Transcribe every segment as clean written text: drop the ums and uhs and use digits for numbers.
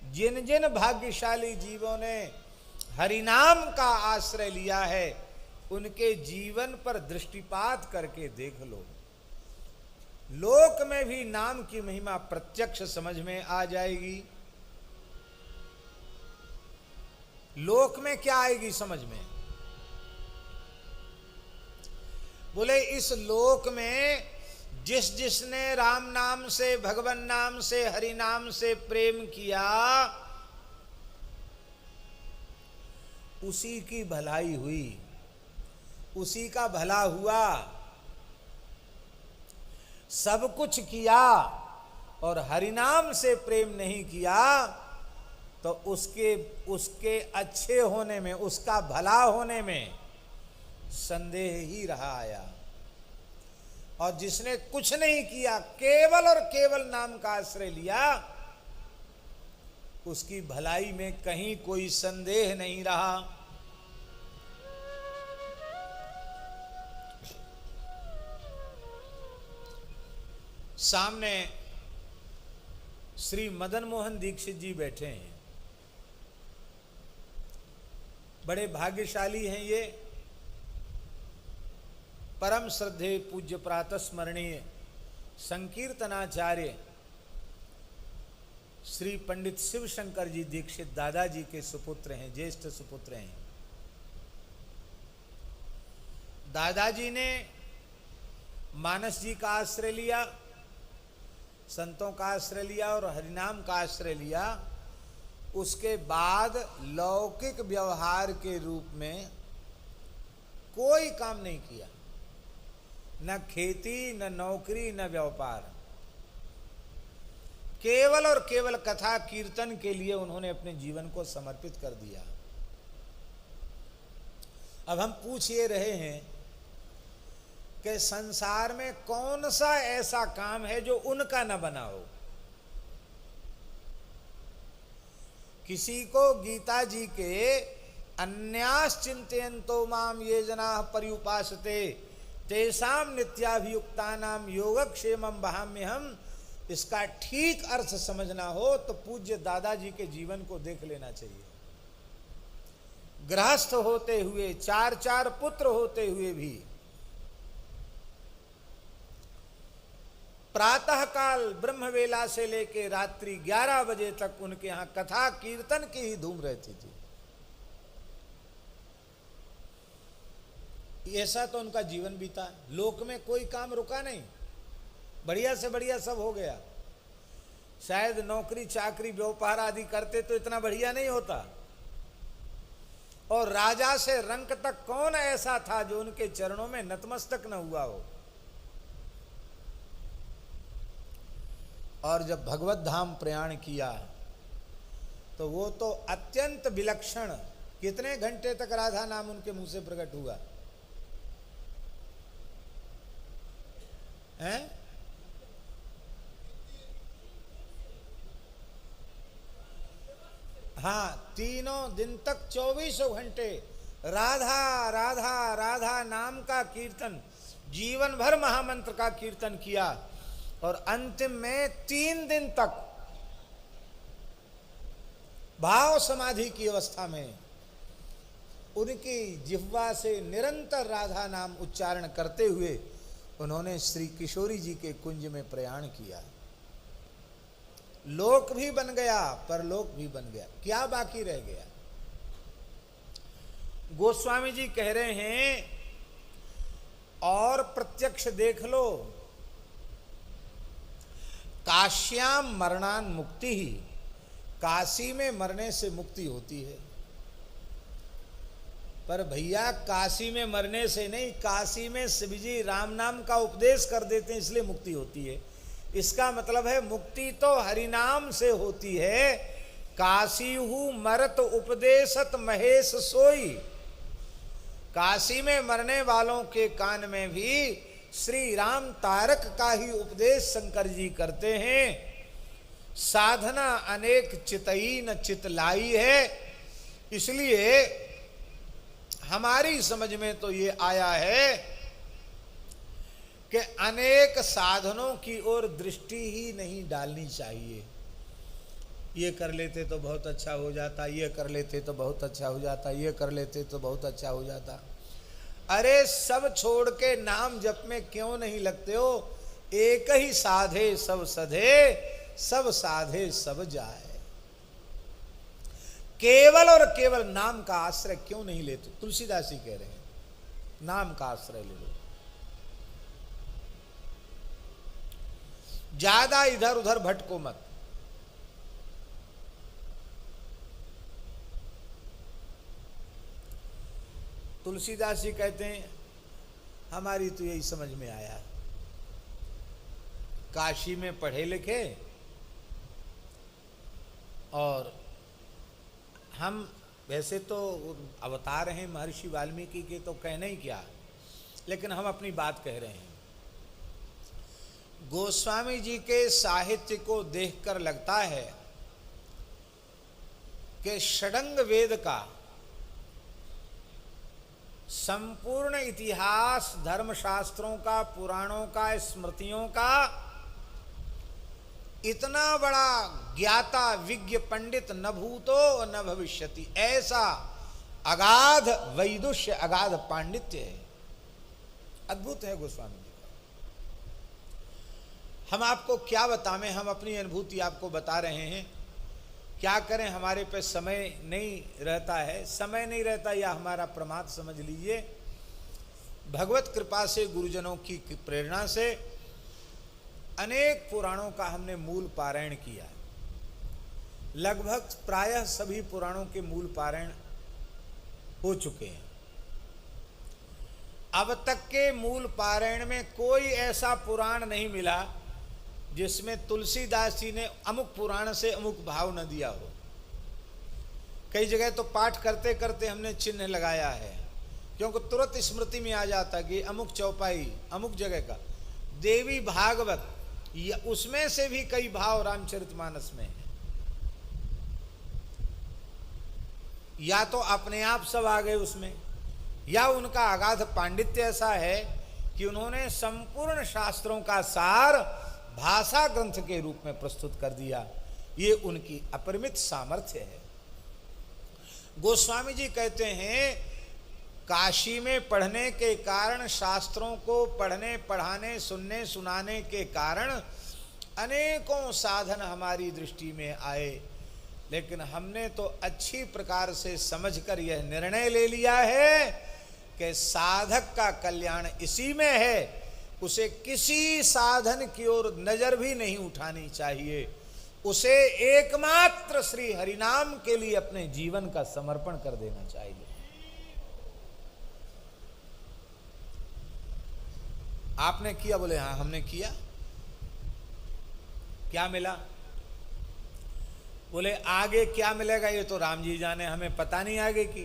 जिन जिन भाग्यशाली जीवों ने हरिनाम का आश्रय लिया है उनके जीवन पर दृष्टिपात करके देख लो, लोक में भी नाम की महिमा प्रत्यक्ष समझ में आ जाएगी। लोक में क्या आएगी समझ में? बोले इस लोक में जिस जिसने राम नाम से, भगवान नाम से, हरि नाम से प्रेम किया उसी की भलाई हुई, उसी का भला हुआ। सब कुछ किया और हरिनाम से प्रेम नहीं किया तो उसके अच्छे होने में, उसका भला होने में संदेह ही रहा आया। और जिसने कुछ नहीं किया, केवल और केवल नाम का आश्रय लिया, उसकी भलाई में कहीं कोई संदेह नहीं रहा। सामने श्री मदन मोहन दीक्षित जी बैठे हैं, बड़े भाग्यशाली हैं ये। परम श्रद्धेय पूज्य प्रातः स्मरणीय संकीर्तनाचार्य श्री पंडित शिव शंकर जी दीक्षित दादाजी के सुपुत्र हैं, ज्येष्ठ सुपुत्र हैं। दादाजी ने मानस जी का आश्रय लिया, संतों का आश्रय लिया और हरिनाम का आश्रय लिया। उसके बाद लौकिक व्यवहार के रूप में कोई काम नहीं किया, न खेती, न नौकरी, न व्यापार। केवल और केवल कथा कीर्तन के लिए उन्होंने अपने जीवन को समर्पित कर दिया। अब हम पूछ ये रहे हैं कि संसार में कौन सा ऐसा काम है जो उनका न बना हो। किसी को गीता जी के अन्यास चिंतयन्तो माम ये जनाः पर्युपासते तेषां नित्याभियुक्तानां योगक्षेमं वहाम्यहम्, इसका ठीक अर्थ समझना हो तो पूज्य दादाजी के जीवन को देख लेना चाहिए। गृहस्थ होते हुए, चार चार पुत्र होते हुए भी प्रातः काल ब्रह्मवेला से लेकर रात्रि 11 बजे तक उनके यहां कथा कीर्तन की ही धूम रहती थी। ऐसा तो उनका जीवन बीता। लोक में कोई काम रुका नहीं, बढ़िया से बढ़िया सब हो गया। शायद नौकरी चाकरी व्यापार आदि करते तो इतना बढ़िया नहीं होता। और राजा से रंक तक कौन ऐसा था जो उनके चरणों में नतमस्तक न हुआ हो। और जब भगवत धाम प्रयाण किया तो वो तो अत्यंत विलक्षण, कितने घंटे तक राधा नाम उनके मुंह से प्रकट हुआ है? हाँ, तीनों दिन तक 24 घंटे राधा राधा राधा नाम का कीर्तन, जीवन भर महामंत्र का कीर्तन किया। और अंतिम में 3 दिन तक भाव समाधि की अवस्था में उनकी जिह्वा से निरंतर राधा नाम उच्चारण करते हुए उन्होंने श्री किशोरी जी के कुंज में प्रयाण किया। लोक भी बन गया, परलोक भी बन गया, क्या बाकी रह गया? गोस्वामी जी कह रहे हैं और प्रत्यक्ष देख लो, काश्याम मरणान मुक्ति ही, काशी में मरने से मुक्ति होती है। पर भैया काशी में मरने से नहीं, काशी में शिव जी राम नाम का उपदेश कर देते हैं इसलिए मुक्ति होती है। इसका मतलब है मुक्ति तो हरिनाम से होती है। काशी हूँ मरत उपदेशत महेश सोई, काशी में मरने वालों के कान में भी श्री राम तारक का ही उपदेश शंकर जी करते हैं। साधना अनेक चितई न चितलाई है। इसलिए हमारी समझ में तो ये आया है कि अनेक साधनों की ओर दृष्टि ही नहीं डालनी चाहिए। ये कर लेते तो बहुत अच्छा हो जाता, ये कर लेते तो बहुत अच्छा हो जाता, ये कर लेते तो बहुत अच्छा हो जाता। अरे सब छोड़ के नाम जप में क्यों नहीं लगते हो? एक ही साधे सब सधे, सब साधे सब जाए। केवल और केवल नाम का आश्रय क्यों नहीं लेते? तुलसीदास जी कह रहे हैं नाम का आश्रय ले लो, ज्यादा इधर उधर भटको मत। तुलसीदास जी कहते हैं हमारी तो यही समझ में आया, काशी में पढ़े लिखे और हम वैसे तो अवतार हैं महर्षि वाल्मीकि के, तो कहने ही क्या, लेकिन हम अपनी बात कह रहे हैं। गोस्वामी जी के साहित्य को देखकर लगता है कि षडंग वेद का संपूर्ण इतिहास, धर्मशास्त्रों का, पुराणों का, स्मृतियों का इतना बड़ा ज्ञाता विज्ञ पंडित न भूतो न भविष्यति, ऐसा अगाध वैदुष्य, अगाध पांडित्य है। अद्भुत है गोस्वामी जी का। हम आपको क्या बताएं, हम अपनी अनुभूति आपको बता रहे हैं। क्या करें, हमारे पे समय नहीं रहता है, समय नहीं रहता या हमारा प्रमाद समझ लीजिए। भगवत कृपा से, गुरुजनों की प्रेरणा से अनेक पुराणों का हमने मूल पारायण किया। लगभग प्रायः सभी पुराणों के मूल पारायण हो चुके हैं। अब तक के मूल पारायण में कोई ऐसा पुराण नहीं मिला जिसमें तुलसीदास जी ने अमुक पुराण से अमुक भाव न दिया हो। कई जगह तो पाठ करते करते हमने चिन्ह लगाया है, क्योंकि तुरंत स्मृति में आ जाता कि अमुक चौपाई अमुक जगह का। देवी भागवत या उसमें से भी कई भाव रामचरितमानस में है, या तो अपने आप सब आ गए उसमें, या उनका अगाध पांडित्य ऐसा है कि उन्होंने संपूर्ण शास्त्रों का सार भाषा ग्रंथ के रूप में प्रस्तुत कर दिया। ये उनकी अपरिमित सामर्थ्य है। गोस्वामी जी कहते हैं काशी में पढ़ने के कारण, शास्त्रों को पढ़ने पढ़ाने सुनने सुनाने के कारण अनेकों साधन हमारी दृष्टि में आए, लेकिन हमने तो अच्छी प्रकार से समझकर यह निर्णय ले लिया है कि साधक का कल्याण इसी में है, उसे किसी साधन की ओर नजर भी नहीं उठानी चाहिए, उसे एकमात्र श्री हरिनाम के लिए अपने जीवन का समर्पण कर देना चाहिए। आपने किया? बोले हाँ हमने किया। क्या मिला? बोले आगे क्या मिलेगा ये तो राम जी जाने, हमें पता नहीं आगे की,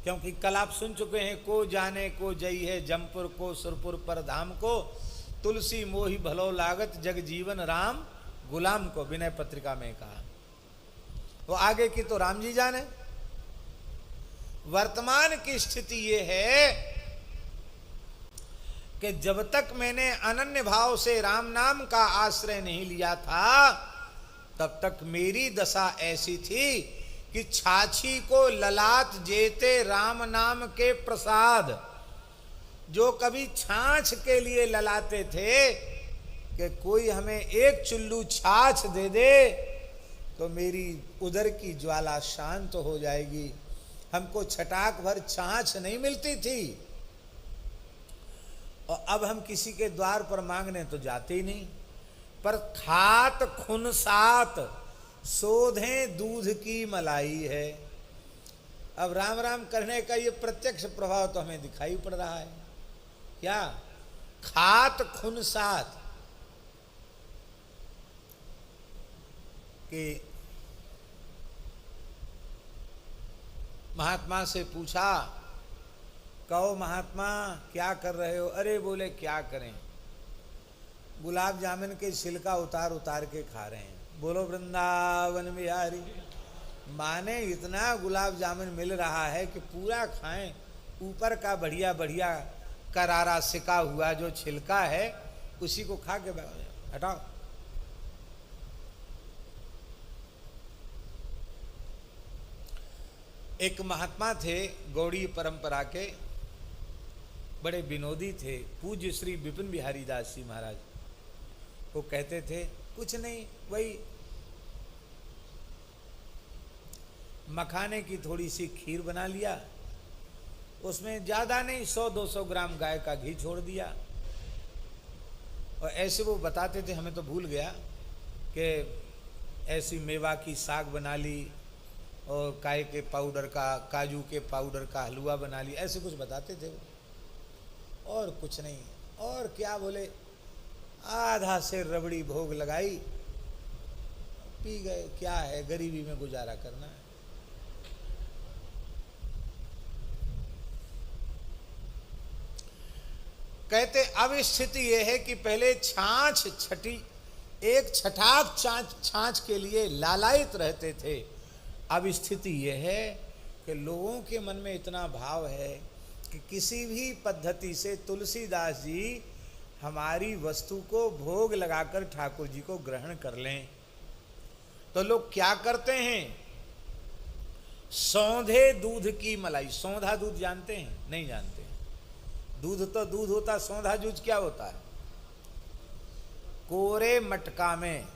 क्योंकि कल आप सुन चुके हैं, को जाने को जई है जमपुर को सुरपुर पर धाम को, तुलसी मोहि भलो लागत जग जीवन राम गुलाम को, विनय पत्रिका में कहा। वो आगे की तो राम जी जाने। वर्तमान की स्थिति ये है कि जब तक मैंने अनन्य भाव से राम नाम का आश्रय नहीं लिया था, तब तक मेरी दशा ऐसी थी कि छाछी को ललाट जेते राम नाम के प्रसाद। जो कभी छाछ के लिए ललाते थे कि कोई हमें एक चुल्लू छाछ दे दे तो मेरी उदर की ज्वाला शांत हो जाएगी, हमको छटाक भर छाछ नहीं मिलती थी। और अब हम किसी के द्वार पर मांगने तो जाते ही नहीं, पर खात खुन सात सोधें दूध की मलाई है। अब राम राम करने का ये प्रत्यक्ष प्रभाव तो हमें दिखाई पड़ रहा है। क्या? खात खुन सात, कि महात्मा से पूछा, कहो महात्मा क्या कर रहे हो? अरे बोले क्या करें, गुलाब जामुन के छिलका उतार उतार के खा रहे हैं। बोलो वृंदावन बिहारी। माने इतना गुलाब जामुन मिल रहा है कि पूरा खाएं, ऊपर का बढ़िया बढ़िया करारा सिका हुआ जो छिलका है उसी को खा के हटाओ। एक महात्मा थे गौड़ी परंपरा के, बड़े विनोदी थे, पूज्य श्री विपिन बिहारी दास जी महाराज। वो कहते थे कुछ नहीं, वही मखाने की थोड़ी सी खीर बना लिया, उसमें ज़्यादा नहीं 100-200 ग्राम गाय का घी छोड़ दिया। और ऐसे वो बताते थे, हमें तो भूल गया, कि ऐसी मेवा की साग बना ली और काय के पाउडर का, काजू के पाउडर का हलवा बना ली, ऐसे कुछ बताते थे वो। और कुछ नहीं, और क्या बोले, आधा से रबड़ी भोग लगाई, पी गए। क्या है, गरीबी में गुजारा करना है। कहते अब स्थिति यह है कि पहले छाछ छठी, एक छठाक छाछ के लिए लालायित रहते थे। अब स्थिति यह है कि लोगों के मन में इतना भाव है कि किसी भी पद्धति से तुलसीदास जी हमारी वस्तु को भोग लगाकर ठाकुर जी को ग्रहण कर लें। तो लोग क्या करते हैं, सौंधे दूध की मलाई। सौंधा दूध जानते हैं? नहीं जानते। दूध तो दूध होता, सौंधा दूध क्या होता है? कोरे मटका में,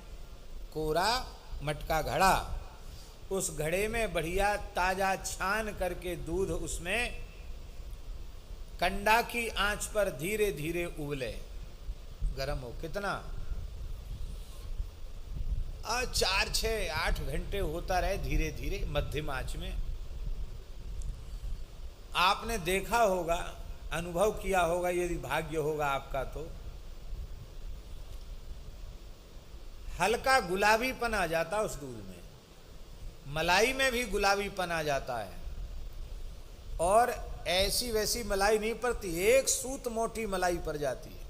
कोरा मटका घड़ा, उस घड़े में बढ़िया ताजा छान करके दूध उसमें कंडा की आंच पर धीरे धीरे उबले, गरम हो, कितना 4, 6, 8 घंटे होता रहे धीरे धीरे मध्यम आंच में। आपने देखा होगा, अनुभव किया होगा, यदि भाग्य होगा आपका तो हल्का गुलाबीपन आ जाता उस दूध में, मलाई में भी गुलाबीपन आ जाता है। और ऐसी वैसी मलाई नहीं पड़ती, एक सूत मोटी मलाई पड़ जाती है।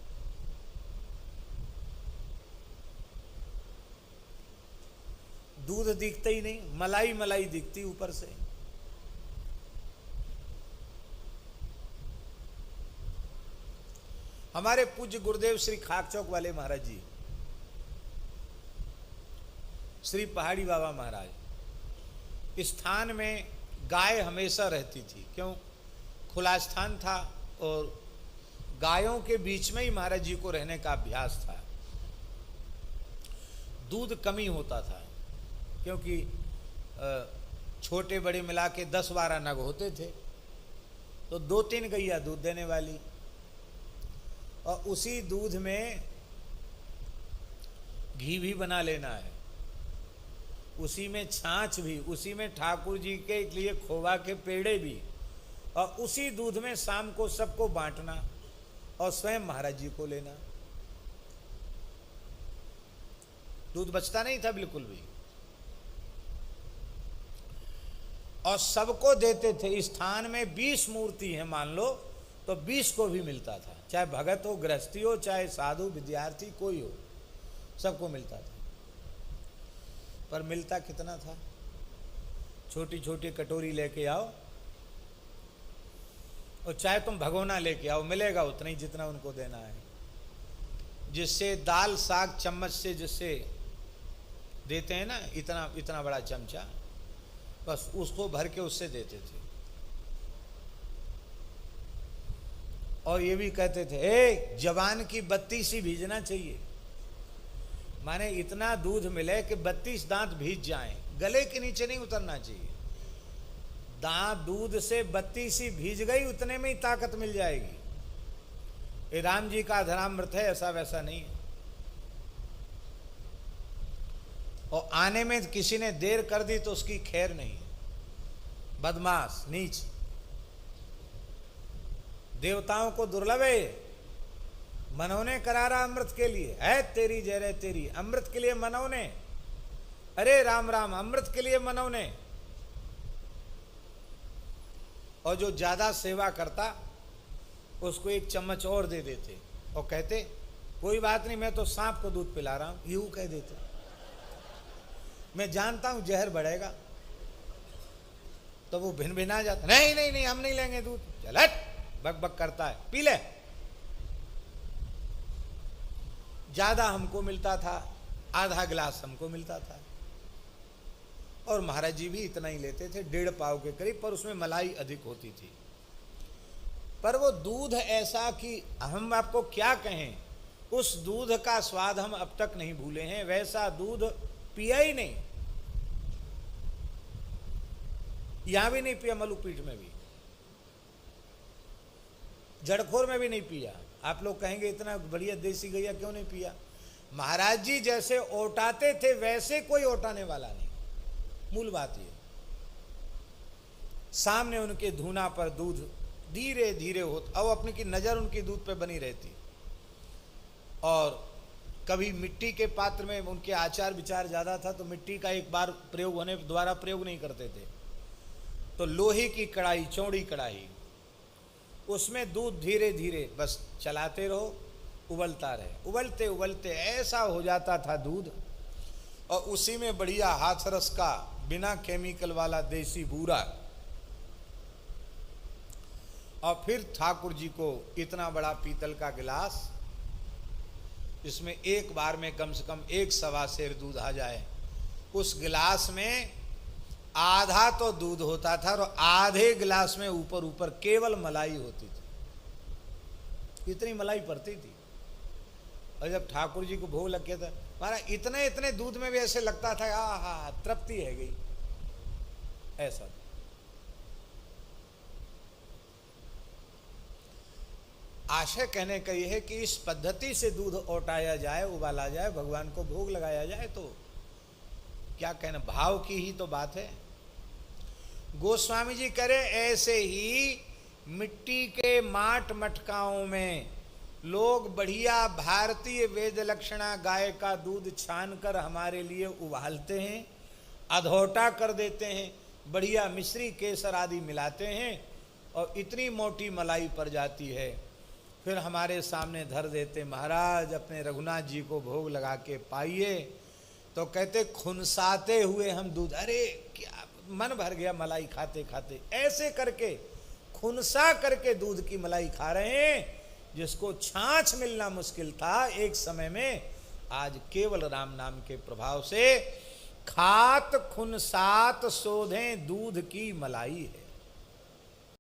दूध दिखता ही नहीं, मलाई मलाई दिखती ऊपर से। हमारे पूज्य गुरुदेव श्री खाकचौक वाले महाराज जी, श्री पहाड़ी बाबा महाराज, स्थान में गाय हमेशा रहती थी। क्यों? खुला स्थान था और गायों के बीच में ही महाराज जी को रहने का अभ्यास था। दूध कमी होता था, क्योंकि छोटे बड़े मिला के 10-12 नग होते थे, तो 2-3 गैया दूध देने वाली, और उसी दूध में घी भी बना लेना है, उसी में छाछ भी, उसी में ठाकुर जी के लिए खोवा के पेड़े भी, और उसी दूध में शाम को सबको बांटना और स्वयं महाराज जी को लेना। दूध बचता नहीं था बिल्कुल भी, और सबको देते थे। स्थान में 20 मूर्ति है मान लो, तो 20 को भी मिलता था, चाहे भगत हो, गृहस्थी हो, चाहे साधु विद्यार्थी कोई हो, सबको मिलता था। पर मिलता कितना था? छोटी छोटी कटोरी लेके आओ, और चाहे तुम भगोना लेके आओ, मिलेगा उतना ही जितना उनको देना है। जिससे दाल साग चम्मच से जिससे देते हैं ना, इतना इतना बड़ा चमचा, बस उसको भर के उससे देते थे। और ये भी कहते थे, ए जवान की 32 ही भीजना चाहिए, माने इतना दूध मिले कि 32 दांत भीज जाएं, गले के नीचे नहीं उतरना चाहिए। दांत दूध से 32 ही भीज गई, उतने में ही ताकत मिल जाएगी। ये राम जी का धरामृत है, ऐसा वैसा नहीं है। और आने में किसी ने देर कर दी तो उसकी खैर नहीं है, बदमाश नीच। देवताओं को दुर्लभ है, मनौने करारा अमृत के लिए है, तेरी जय रे तेरी, अमृत के लिए मनौने, अरे राम राम, अमृत के लिए मनौने। और जो ज्यादा सेवा करता उसको 1 चम्मच और दे देते और कहते कोई बात नहीं, मैं तो सांप को दूध पिला रहा हूं, यूं कह देते। मैं जानता हूं जहर बढ़ेगा, तो वो भिन भिना जाता, नहीं नहीं नहीं हम नहीं लेंगे दूध, चल हट, बक बक करता है, पी ले। ज्यादा हमको मिलता था, आधा गिलास हमको मिलता था। और महाराज जी भी इतना ही लेते थे, 1.5 पाव के करीब, पर उसमें मलाई अधिक होती थी। पर वो दूध ऐसा कि हम आपको क्या कहें, उस दूध का स्वाद हम अब तक नहीं भूले हैं। वैसा दूध पिया ही नहीं, यहां भी नहीं पिया, मलुपीठ में भी, जड़खोर में भी नहीं पिया। आप लोग कहेंगे इतना बढ़िया देसी गैया क्यों नहीं पिया। महाराज जी जैसे ओटाते थे वैसे कोई ओटाने वाला नहीं, मूल बात ये। सामने उनके धूना पर दूध धीरे धीरे होता, अब अपनी की नजर उनकी दूध पे बनी रहती। और कभी मिट्टी के पात्र में, उनके आचार विचार ज्यादा था तो मिट्टी का एक बार प्रयोग होने द्वारा प्रयोग नहीं करते थे, तो लोहे की कढ़ाई, चौड़ी कढ़ाई, उसमें दूध धीरे धीरे बस चलाते रहो, उबलता रहे, उबलते उबलते ऐसा हो जाता था दूध। और उसी में बढ़िया हाथरस का बिना केमिकल वाला देसी बूरा। और फिर ठाकुर जी को इतना बड़ा पीतल का गिलास, इसमें एक बार में कम से कम 1-1.25 सेर दूध आ जाए। उस गिलास में आधा तो दूध होता था और आधे गिलास में ऊपर ऊपर केवल मलाई होती थी, इतनी मलाई पड़ती थी। और जब ठाकुर जी को भोग लग गया था, महाराज इतने इतने दूध में भी ऐसे लगता था, आहा तृप्ति है गई, ऐसा। आशय कहने का यह है कि इस पद्धति से दूध ओटाया जाए, उबाला जाए, भगवान को भोग लगाया जाए, तो क्या कहना, भाव की ही तो बात है। गोस्वामी जी करे ऐसे ही मिट्टी के माट मटकाओं में लोग बढ़िया भारतीय वेद लक्षणा गाय का दूध छान कर हमारे लिए उबालते हैं, अधोटा कर देते हैं, बढ़िया मिश्री केसर आदि मिलाते हैं और इतनी मोटी मलाई पड़ जाती है, फिर हमारे सामने धर देते, महाराज अपने रघुनाथ जी को भोग लगा के पाइए। तो कहते खुनसाते हुए हम दूध, अरे क्या मन भर गया मलाई खाते खाते, ऐसे करके खुनसा करके दूध की मलाई खा रहे हैं। जिसको छाछ मिलना मुश्किल था एक समय में, आज केवल राम नाम के प्रभाव से खात खुनसात शोधें दूध की मलाई है।